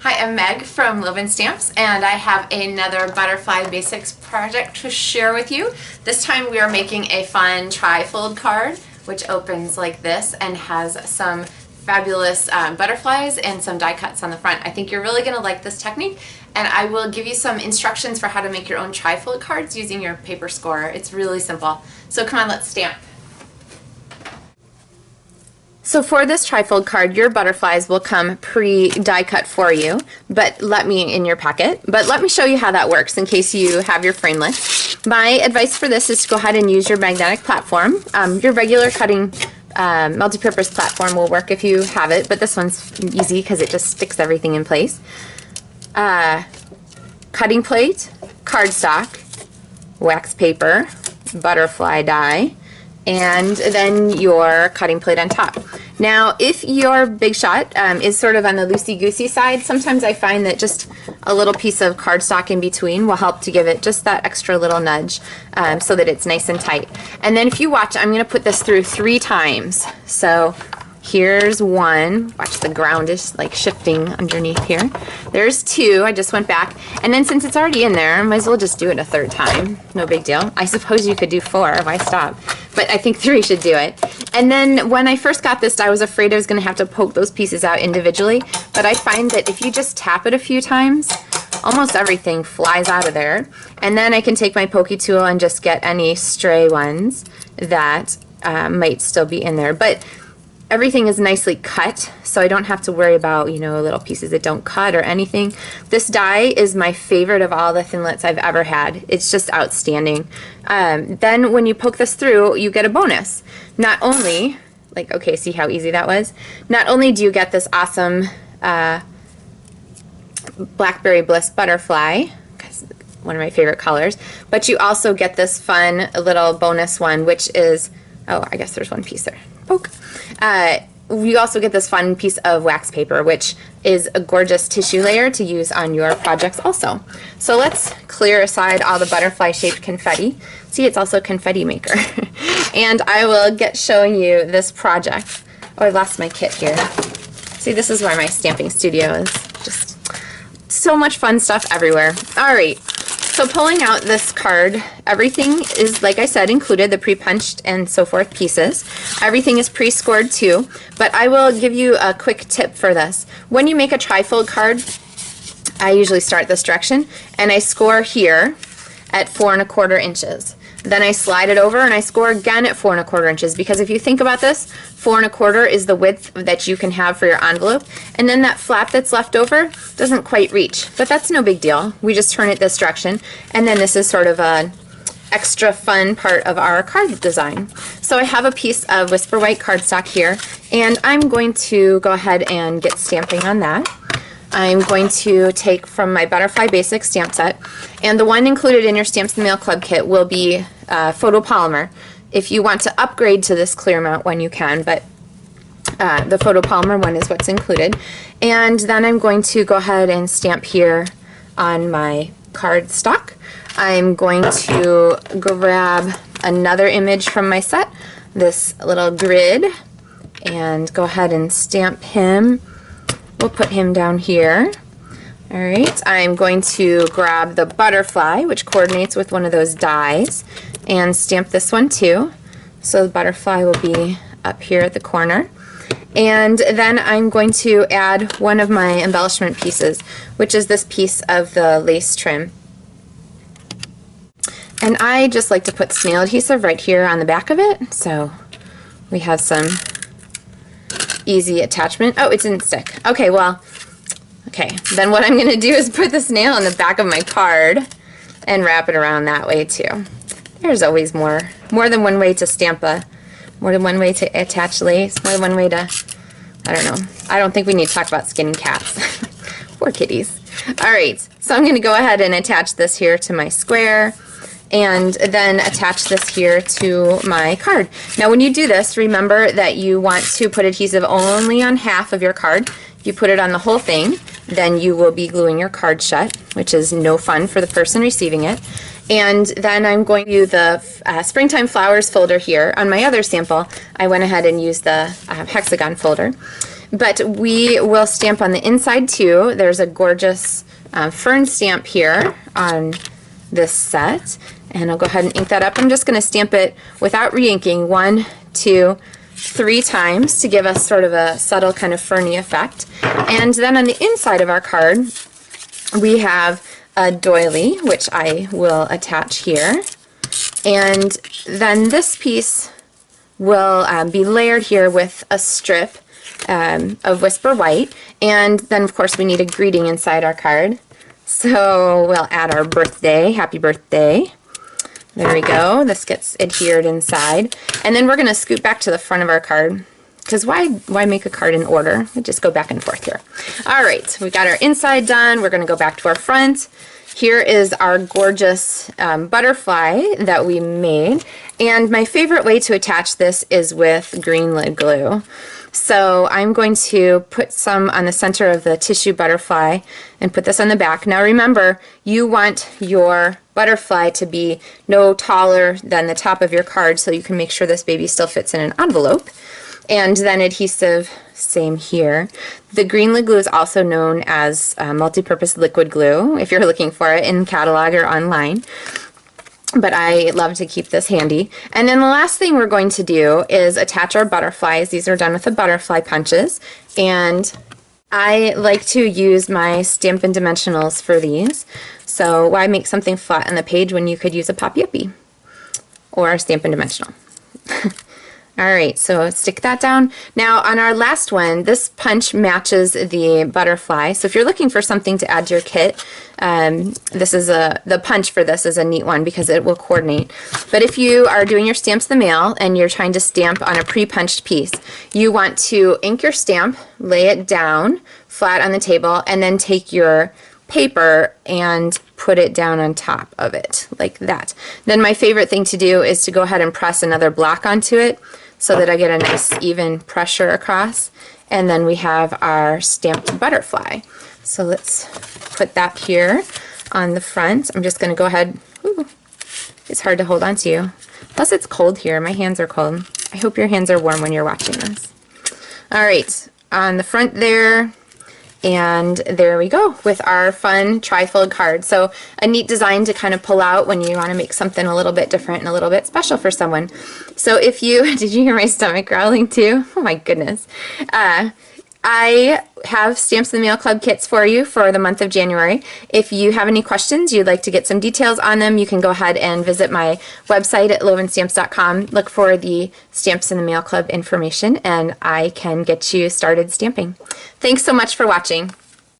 Hi, I'm Meg from Loven Stamps, and I have another Butterfly Basics project to share with you. This time we are making a fun tri-fold card, which opens like this and has some fabulous butterflies and some die cuts on the front. I think you're really going to like this technique, and I will give you some instructions for how to make your own tri-fold cards using your paper score. It's really simple. So come on, let's stamp. So for this trifold card, your butterflies will come pre-die cut for you, in your packet. But let me show you how that works in case you have your framelits. My advice for this is to go ahead and use your magnetic platform. Your regular cutting multi-purpose platform will work if you have it, but this one's easy because it just sticks everything in place. Cutting plate, cardstock, wax paper, butterfly die, and then your cutting plate on top. Now, if your Big Shot is sort of on the loosey-goosey side, sometimes I find that just a little piece of cardstock in between will help to give it just that extra little nudge so that it's nice and tight. And then if you watch, I'm going to put this through 3 times. So here's 1. Watch, the ground is like shifting underneath here. There's 2. I just went back. And then since it's already in there, I might as well just do it a 3rd time. No big deal. I suppose you could do 4. Why stop? But I think 3 should do it. And then when I first got this, I was afraid I was going to have to poke those pieces out individually. But I find that if you just tap it a few times, almost everything flies out of there. And then I can take my pokey tool and just get any stray ones that might still be in there. But everything is nicely cut, so I don't have to worry about, little pieces that don't cut or anything. This die is my favorite of all the Thinlits I've ever had. It's just outstanding. Then when you poke this through, you get a bonus. Not only, okay, see how easy that was? Not only do you get this awesome Blackberry Bliss butterfly, one of my favorite colors, but you also get this fun little bonus one, which is, oh, I guess there's one piece there. Poke. You also get this fun piece of wax paper, which is a gorgeous tissue layer to use on your projects also. So let's clear aside all the butterfly-shaped confetti. See, it's also a confetti maker. And I will get showing you this project. Oh, I lost my kit here. See, this is where my stamping studio is. Just so much fun stuff everywhere. All right. So pulling out this card, everything is, like I said, included, the pre-punched and so forth pieces. Everything is pre-scored too, but I will give you a quick tip for this. When you make a trifold card, I usually start this direction, and I score here at 4 1/4 inches. Then I slide it over and I score again at 4 1/4 inches, because if you think about this, 4 1/4 is the width that you can have for your envelope, and then that flap that's left over doesn't quite reach, but that's no big deal. We just turn it this direction, and then this is sort of an extra fun part of our card design. So I have a piece of Whisper White cardstock here, and I'm going to go ahead and get stamping on that. I'm going to take from my Butterfly Basics stamp set, and the one included in your Stamps in the Mail Club kit will be photopolymer. If you want to upgrade to this clear mount one, you can, but the photopolymer one is what's included. And then I'm going to go ahead and stamp here on my cardstock. I'm going to grab another image from my set, this little grid, and go ahead and stamp him. We'll put him down here. All right, I'm going to grab the butterfly, which coordinates with one of those dies, and stamp this one too. So the butterfly will be up here at the corner. And then I'm going to add one of my embellishment pieces, which is this piece of the lace trim. And I just like to put snail adhesive right here on the back of it, so we have some easy attachment. Oh, it didn't stick. Okay, well, okay. Then what I'm going to do is put the snail on the back of my card and wrap it around that way too. There's always more than one way to stamp more than one way to attach lace, more than one way to, I don't know. I don't think we need to talk about skinning cats. Poor kitties. All right, so I'm going to go ahead and attach this here to my square, and then attach this here to my card. Now when you do this, remember that you want to put adhesive only on half of your card. If you put it on the whole thing, then you will be gluing your card shut, which is no fun for the person receiving it. And then I'm going to use the Springtime Flowers folder here. On my other sample, I went ahead and used the hexagon folder. But we will stamp on the inside too. There's a gorgeous fern stamp here on this set, and I'll go ahead and ink that up. I'm just going to stamp it without re-inking 1, 2, 3 times to give us sort of a subtle kind of ferny effect. And then on the inside of our card, we have a doily, which I will attach here. And then this piece will be layered here with a strip of Whisper White. And then, of course, we need a greeting inside our card. So we'll add our birthday, happy birthday. There we go. This gets adhered inside. And then we're going to scoot back to the front of our card, because why make a card in order? We just go back and forth here. All right, we got our inside done. We're going to go back to our front. Here is our gorgeous butterfly that we made. And my favorite way to attach this is with green lid glue. So I'm going to put some on the center of the tissue butterfly and put this on the back. Now remember, you want your butterfly to be no taller than the top of your card so you can make sure this baby still fits in an envelope. And then adhesive, same here. The green lid glue is also known as multi-purpose liquid glue if you're looking for it in catalog or online. But I love to keep this handy. And then the last thing we're going to do is attach our butterflies. These are done with the butterfly punches. And I like to use my Stampin' Dimensionals for these. So why make something flat on the page when you could use a Pop-Yuppie or a Stampin' Dimensional? Alright, so stick that down. Now on our last one, this punch matches the butterfly. So if you're looking for something to add to your kit, the punch for this is a neat one because it will coordinate. But if you are doing your Stamps the Mail and you're trying to stamp on a pre-punched piece, you want to ink your stamp, lay it down flat on the table, and then take your paper and put it down on top of it like that. Then my favorite thing to do is to go ahead and press another block onto it so that I get a nice even pressure across, and then we have our stamped butterfly. So let's put that here on the front. I'm just going to go ahead, ooh, it's hard to hold on to you. Plus it's cold here, my hands are cold. I hope your hands are warm when you're watching this. Alright, on the front there, and there we go with our fun tri-fold card. So a neat design to kind of pull out when you want to make something a little bit different and a little bit special for someone. So if you, did you hear my stomach growling too? Oh my goodness. I have Stamps in the Mail Club kits for you for the month of January. If you have any questions, you'd like to get some details on them, you can go ahead and visit my website at lovenstamps.com. Look for the Stamps in the Mail Club information and I can get you started stamping. Thanks so much for watching.